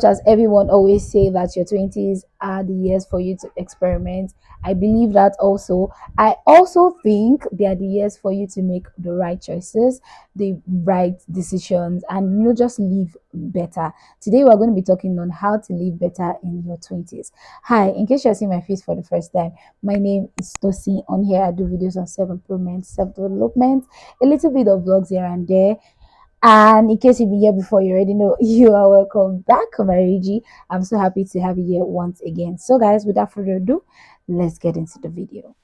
As everyone always say that your 20s are the years for you to experiment, I believe that also. I also think they are the years for you to make the right choices, the right decisions, and just live better. Today we're going to be talking on how to live better in your 20s. Hi, in case you're seeing my face for the first time, my name is Tosi. On here I do videos on self-improvement, self-development, a little bit of vlogs here and there. And in case you've been here before, you already know you are welcome back, Mariji. I'm so happy to have you here once again. So, guys, without further ado, let's get into the video.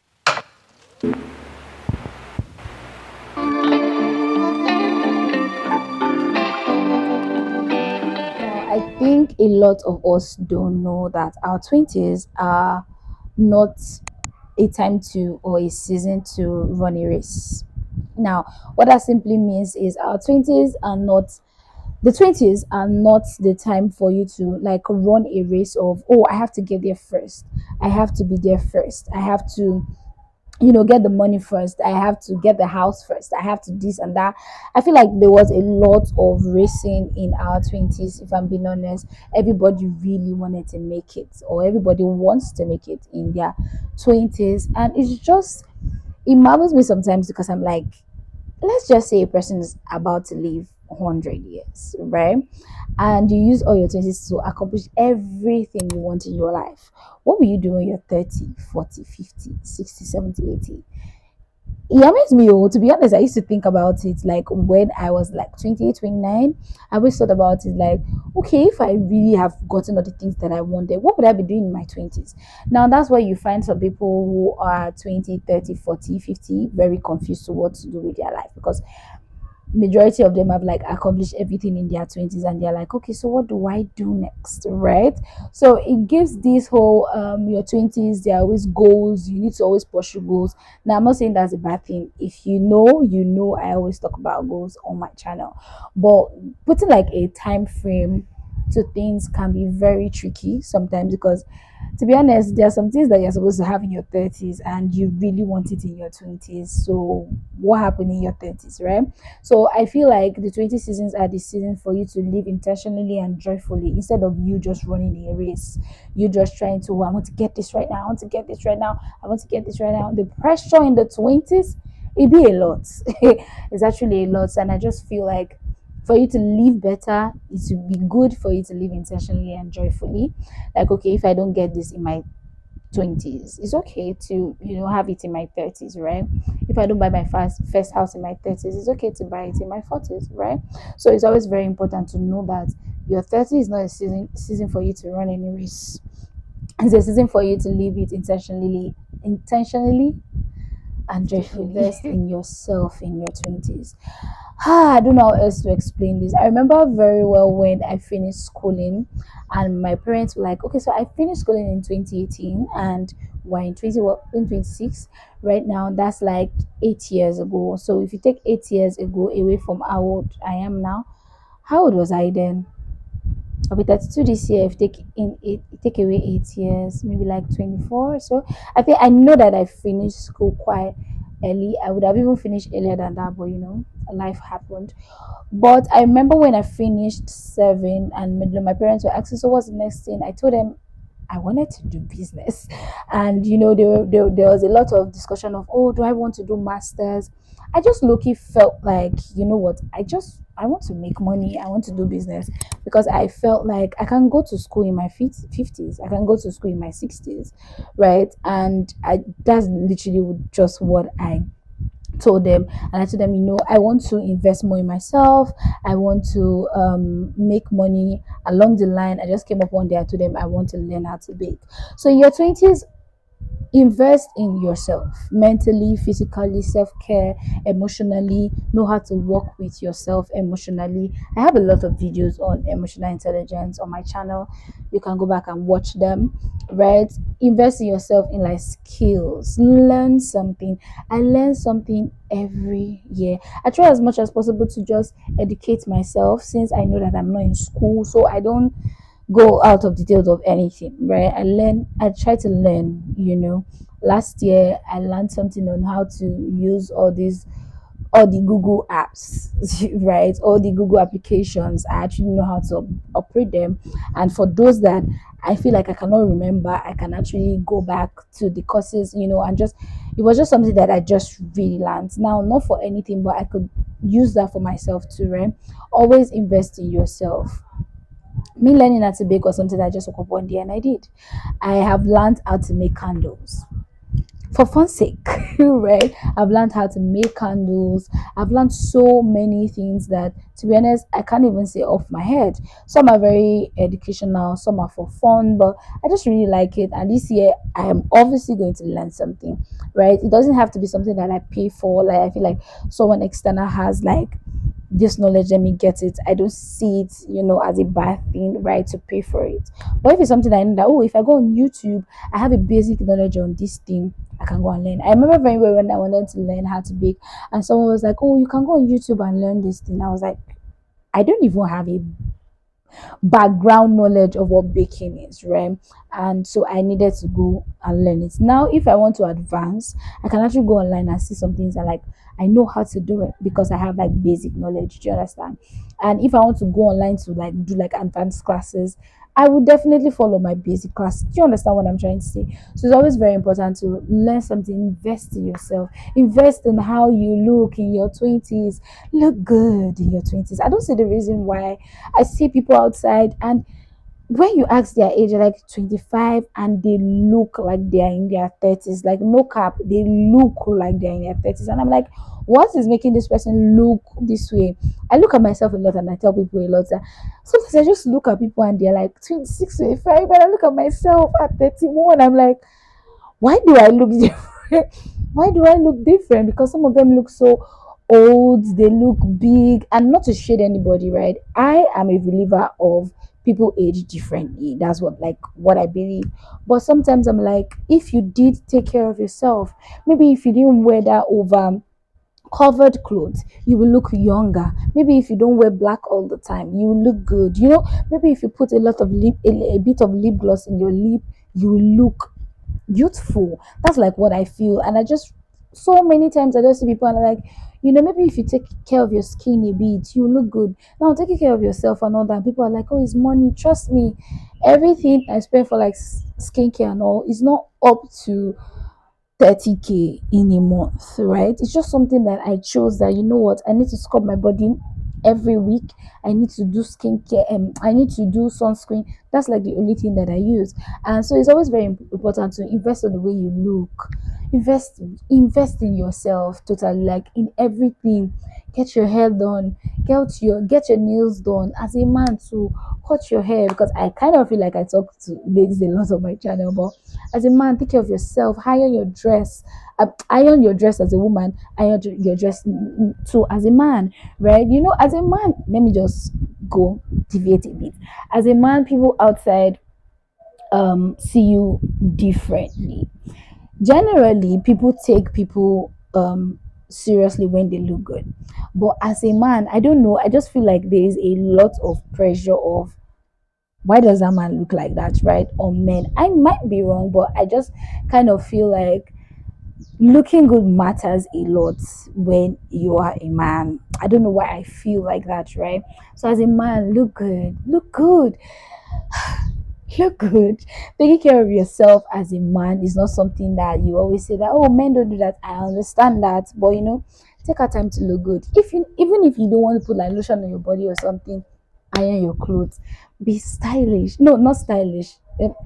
Now, I think a lot of us don't know that our 20s are not a time to or a season to run a race. Now, what that simply means is our 20s are not the 20s are not the time for you to like run a race of, oh, I have to get there first, I have to be there first, I have to get the money first, I have to get the house first, I have to this and that. I feel like there was a lot of racing in our 20s. If I'm being honest, everybody really wanted to make it, or everybody wants to make it in their 20s, and it marvels me sometimes because I'm like, let's just say a person is about to live 100 years, right? And you use all your 20s to accomplish everything you want in your life. What will you do when you're 30, 40, 50, 60, 70, 80? It amazes me. Oh, to be honest, I used to think about it like when I was like 28, 29. I always thought about it like, okay, if I really have gotten all the things that I wanted, what would I be doing in my 20s? Now, that's where you find some people who are 20, 30, 40, 50 very confused to what to do with their life, because majority of them have like accomplished everything in their 20s, and they're like, okay, so what do I do next, right? So it gives this whole your 20s, there are always goals, you need to always pursue goals. Now, I'm not saying that's a bad thing. If I always talk about goals on my channel, but putting like a time frame to things can be very tricky sometimes, because to be honest, there are some things that you're supposed to have in your 30s and you really want it in your 20s. So what happened in your 30s, right? So I feel like the 20 seasons are the season for you to live intentionally and joyfully, instead of you just running a race. You just trying to, "Oh, I want to get this right now, I want to get this right now, I want to get this right now." The pressure in the 20s, it be a lot. It's actually a lot. And I just feel like for you to live better, it would be good for you to live intentionally and joyfully. Like, okay, if I don't get this in my 20s, it's okay to have it in my 30s, right? If I don't buy my first house in my 30s, it's okay to buy it in my 40s, right? So it's always very important to know that your 30s is not a season for you to run any race. It's a season for you to live it intentionally and joyfully. Invest in yourself in your 20s. I don't know how else to explain this. I remember very well when I finished schooling, and my parents were like, okay, so I finished schooling in 2018, and we're in 2026 right now. That's like 8 years ago. So if you take 8 years ago away from how old I am now, how old was I then? I'll be 32 this year. If take away 8 years, maybe like 24. So I know that I finished school quite early. I would have even finished earlier than that, but life happened. But I remember when I finished seven, and my parents were asking, "So what's the next thing?" I told them I wanted to do business, and there was a lot of discussion of, oh, do I want to do masters? I just low-key felt like, what, I want to make money. I want to do business, because I felt like I can go to school in my 50s, I can go to school in my 60s, right? And that's literally just what I told them. And I told them, I want to invest more in myself, I want to make money along the line. I just came up one day, I told them I want to learn how to bake. So in your 20s, invest in yourself mentally, physically, self-care, emotionally. Know how to work with yourself emotionally. I have a lot of videos on emotional intelligence on my channel. You can go back and watch them, right? Invest in yourself, in like skills, learn something. I learn something every year. I try as much as possible to just educate myself, since I know that I'm not in school, so I don't go out of details of anything, right? I try to learn. Last year I learned something on how to use all these all the Google apps, right? All the Google applications. I actually know how to operate them. And for those that I feel like I cannot remember, I can actually go back to the courses, and just it was just something that I just really learned. Now, not for anything, but I could use that for myself too, right? Always invest in yourself. Me learning how to bake was something that I just woke up one day and I did. I have learned how to make candles for fun's sake, right? I've learned how to make candles. I've learned so many things that, to be honest, I can't even say off my head. Some are very educational, some are for fun, but I just really like it. And this year, I am obviously going to learn something, right? It doesn't have to be something that I pay for. Like, I feel like someone external has like this knowledge, let me get it. I don't see it, as a bad thing, right, to pay for it. But if it's something I know that, oh, if I go on YouTube, I have a basic knowledge on this thing, I can go and learn. I remember very well when I wanted to learn how to bake, and someone was like, oh, you can go on YouTube and learn this thing. I was like, I don't even have a background knowledge of what baking is, right? And so I needed to go and learn it. Now, if I want to advance, I can actually go online and see some things I know how to do it because I have like basic knowledge. Do you understand? And if I want to go online to like do like advanced classes, I would definitely follow my basic class. Do you understand what I'm trying to say? So it's always very important to learn something, invest in yourself, invest in how you look in your 20s, look good in your 20s. I don't see the reason why I see people outside, and when you ask their age, they're like 25, and they look like they're in their 30s. Like, no cap, they look like they're in their 30s. And I'm like, what is making this person look this way? I look at myself a lot and I tell people a lot that sometimes I just look at people and they're like 26, 25, and I look at myself at 31. I'm like, why do I look different? Why do I look different? Because some of them look so old, they look big, and not to shade anybody, right? I am a believer of people age differently. That's what I believe. But sometimes I'm like, if you did take care of yourself, maybe if you didn't wear that over covered clothes, you will look younger. Maybe if you don't wear black all the time, you will look good. Maybe if you put a lot of a bit of lip gloss in your lip, you will look youthful. That's like what I feel. And I just, so many times I just see people and I'm like, maybe if you take care of your skin a bit, you look good. Now taking care of yourself and all that, people are like, oh, it's money. Trust me, everything I spend for like skincare and all is not up to 30K in a month, right? It's just something that I chose that, you know what, I need to scrub my body every week. I need to do skincare and I need to do sunscreen. That's like the only thing that I use. And so it's always very important to invest in the way you look. Invest in yourself totally, like in everything. Get your hair done, get your nails done. As a man to cut your hair, because I kind of feel like I talk to ladies a lot on my channel, but as a man, take care of yourself, iron your dress as a woman, iron your dress too as a man, right? As a man, let me just go deviate a bit. As a man, people outside see you differently. Generally, people take people seriously when they look good. But as a man, I don't know, I just feel like there is a lot of pressure of why does that man look like that, right? On men. I might be wrong, but I just kind of feel like looking good matters a lot when you are a man. I don't know why I feel like that, right? So as a man, look good, look good. Taking care of yourself as a man is not something that you always say that, oh, men don't do that. I understand that, but take our time to look good. Even if you don't want to put like lotion on your body or something, iron your clothes. Be stylish. No, not stylish.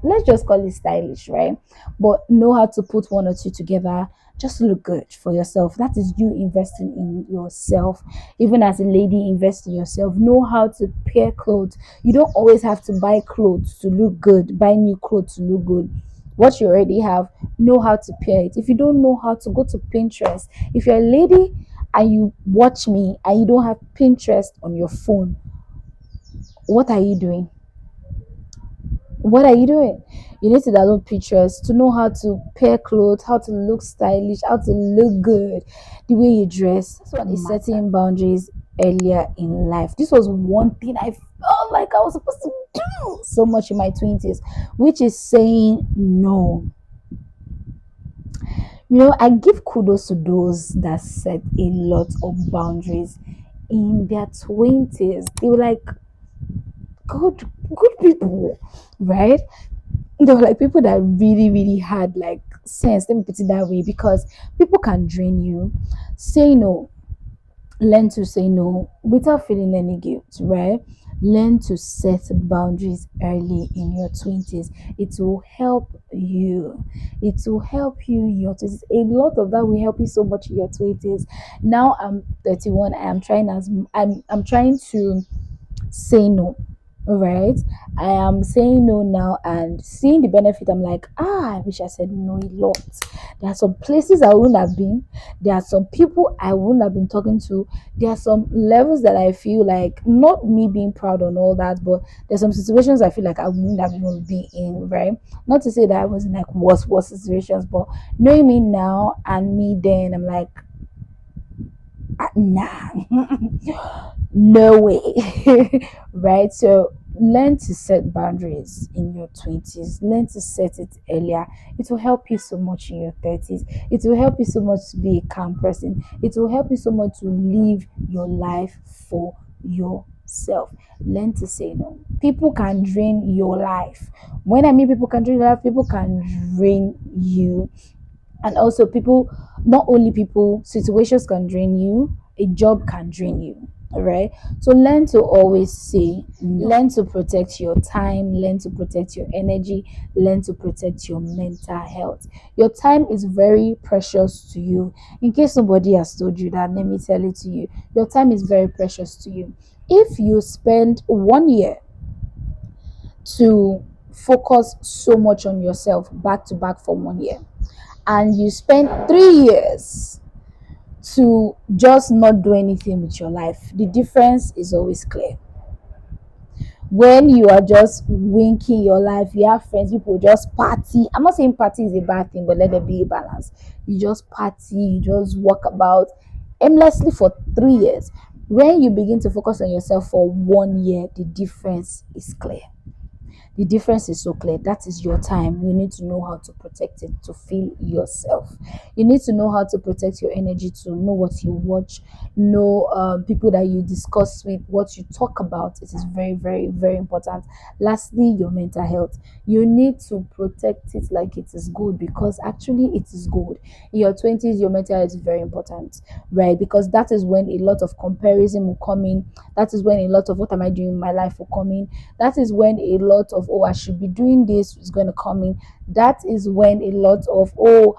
Let's just call it stylish, right? But know how to put one or two together. Just look good for yourself. That is you investing in yourself. Even as a lady, invest in yourself. Know how to pair clothes. You don't always have to buy clothes to look good, buy new clothes to look good. What you already have, know how to pair it. If you don't know how to, go to Pinterest. If you're a lady and you watch me and you don't have Pinterest on your phone, what are you doing? What are you doing? You need to download pictures to know how to pair clothes, how to look stylish, how to look good, the way you dress. That's what is setting boundaries earlier in life. This was one thing I felt like I was supposed to do so much in my 20s, which is saying no. I give kudos to those that set a lot of boundaries in their 20s. They were like good people, right? They were like people that really, really had like sense. Let me put it that way, because people can drain you. Say no. Learn to say no without feeling any guilt, right? Learn to set boundaries early in your 20s. It will help you. It will help you in your 20s. A lot of that will help you so much in your 20s. Now I'm 31. I'm trying to say no. All right. I am saying no now and seeing the benefit. I'm like, I wish I said no a lot. There are some places I wouldn't have been. There are some people I wouldn't have been talking to. There are some levels that I feel like, not me being proud and all that, but there's some situations I feel like I wouldn't have even been in, right? Not to say that I was in like worse situations, but knowing me now and me then, I'm like, nah. No way. Right? So learn to set boundaries in your 20s. Learn to set it earlier. It will help you so much in your 30s. It will help you so much to be a calm person. It will help you so much to live your life for yourself. Learn to say no. People can drain your life. When I mean people can drain your life, people can drain you. And also people, not only people, situations can drain you, a job can drain you. All right, so learn to always say no. Learn to protect your time, learn to protect your energy, learn to protect your mental health. Your time is very precious to you. In case somebody has told you that, let me tell it to you. Your time is very precious to you. If you spend 1 year to focus so much on yourself back to back for 1 year, and you spend 3 years to just not do anything with your life, the difference is always clear. When you are just winking your life, you have friends, people just party. I'm not saying party is a bad thing, but let there be a balance. You just party, you just walk about aimlessly for 3 years. When you begin to focus on yourself for 1 year, the difference is clear. The difference is so clear. That is your time. You need to know how to protect it, to feel yourself. You need to know how to protect your energy, to know what you watch, know people that you discuss with, what you talk about. It is very, very, very important. Lastly, your mental health. You need to protect it like it is good, because actually it is good. In your 20s, your mental health is very important, right? Because that is when a lot of comparison will come in. That is when a lot of what am I doing in my life will come in. That is when a lot of, oh, I should be doing this is going to come in. That is when a lot of, oh,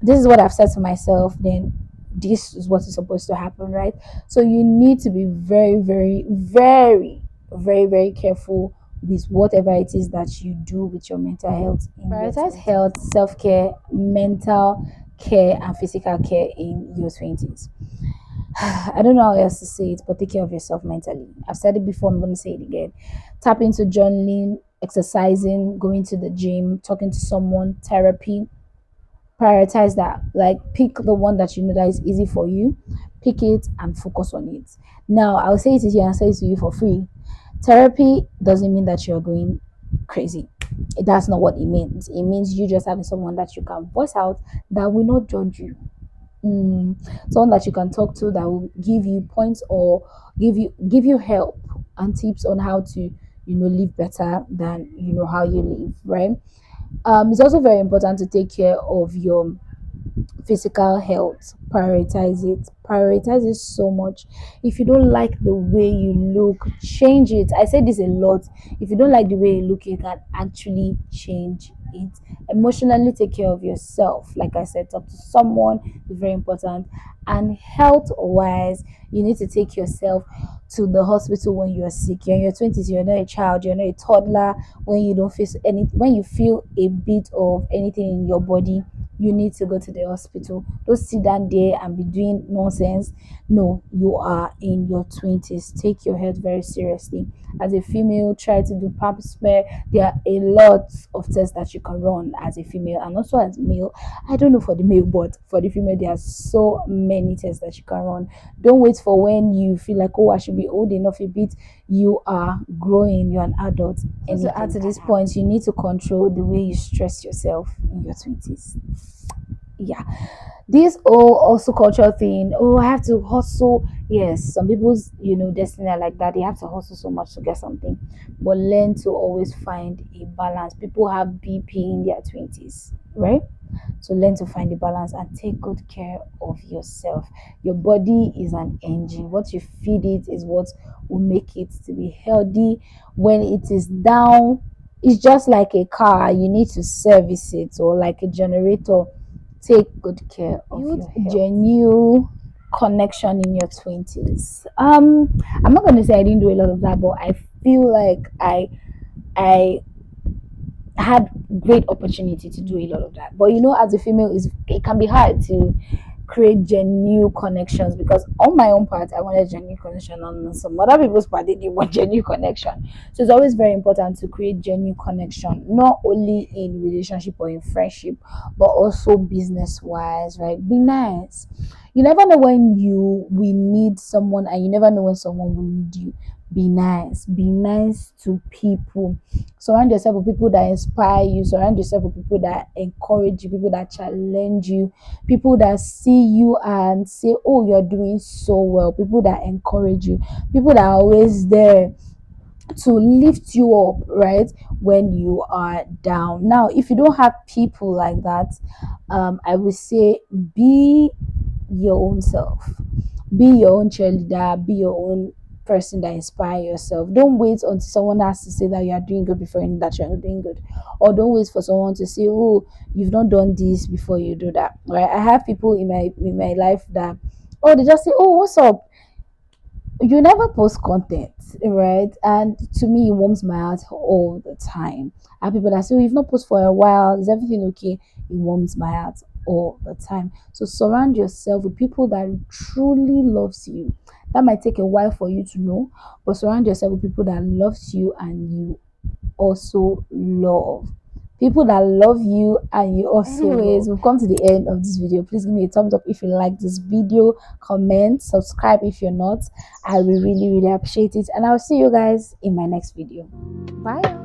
this is what I've said to myself, then this is what is supposed to happen, right? So you need to be very, very, very, very, very careful with whatever it is that you do with your mental health. Prioritize health, self-care, mental care, and physical care in your 20s. I don't know how else to say it, but take care of yourself mentally. I've said it before, I'm going to say it again. Tap into journaling, exercising, going to the gym, talking to someone, therapy. Prioritize that. Like, pick the one that you know that is easy for you, pick it and focus on it. Now, I'll say it to you and say it to you for free. Therapy doesn't mean that you're going crazy. That's not what it means. It means you just having someone that you can voice out that will not judge you. Someone that you can talk to that will give you points or give you help and tips on how to live better than how you live, right? It's also very important to take care of your physical health. Prioritize it so much. If you don't like the way you look, change it. I say this a lot. If you don't like the way you look, you can actually change it. Emotionally take care of yourself. Like I said, talk to someone is very important. And health wise, you need to take yourself to the hospital when you're sick. You're in your 20s, you're not a child, you're not a toddler. When you don't face any, when you feel a bit of anything in your body, you need to go to the hospital. Don't sit down there and be doing nonsense. No, you are in your 20s. Take your health very seriously. As a female, try to do pap smear. There are a lot of tests that you can run as a female and also as male. I don't know for the male, but for the female, there are so many tests that you can run. Don't wait for when you feel like, oh, I should be old enough a bit. You are growing, you're an adult. And to add to this point, you need to control the way you stress yourself in your 20s. Yeah, this whole also cultural thing. Oh, I have to hustle. Yes, some people's destiny are like that. They have to hustle so much to get something, but learn to always find a balance. People have BP in their 20s, right? So learn to find the balance and take good care of yourself. Your body is an engine. What you feed it is what will make it to be healthy. When it is down, it's just like a car. You need to service it, or like a generator. Take good care of your health. Genuine connection in your 20s. I'm not going to say I didn't do a lot of that, but I feel like I had great opportunity to do a lot of that. But as a female, it can be hard to create genuine connections, because on my own part I wanted genuine connection, on some other people's part they didn't want genuine connection. So it's always very important to create genuine connection, not only in relationship or in friendship, but also business wise, right? Be nice. You never know when you will need someone, and you never know when someone will need you. Be nice. Be nice to people. Surround yourself with people that inspire you. Surround yourself with people that encourage you, people that challenge you, people that see you and say, oh, you're doing so well, people that encourage you, people that are always there to lift you up, right, when you are down. Now, if you don't have people like that, I would say be your own self. Be your own cheerleader, be your own person that inspire yourself. Don't wait until someone has to say that you are doing good before you know that you're not doing good. Or don't wait for someone to say, oh, you've not done this before you do that. Right? I have people in my life that, oh, they just say, oh, what's up? You never post content, right? And to me, it warms my heart all the time. I have people that say, oh, you've not posted for a while, is everything okay? It warms my heart all the time. So surround yourself with people that truly loves you. That might take a while for you to know, but surround yourself with people that loves you and you also love. People that love you and you also anyways love. We've come to the end of this video. Please give me a thumbs up if you like this video, comment, subscribe if you're not. I will really appreciate it, and I'll see you guys in my next video. Bye.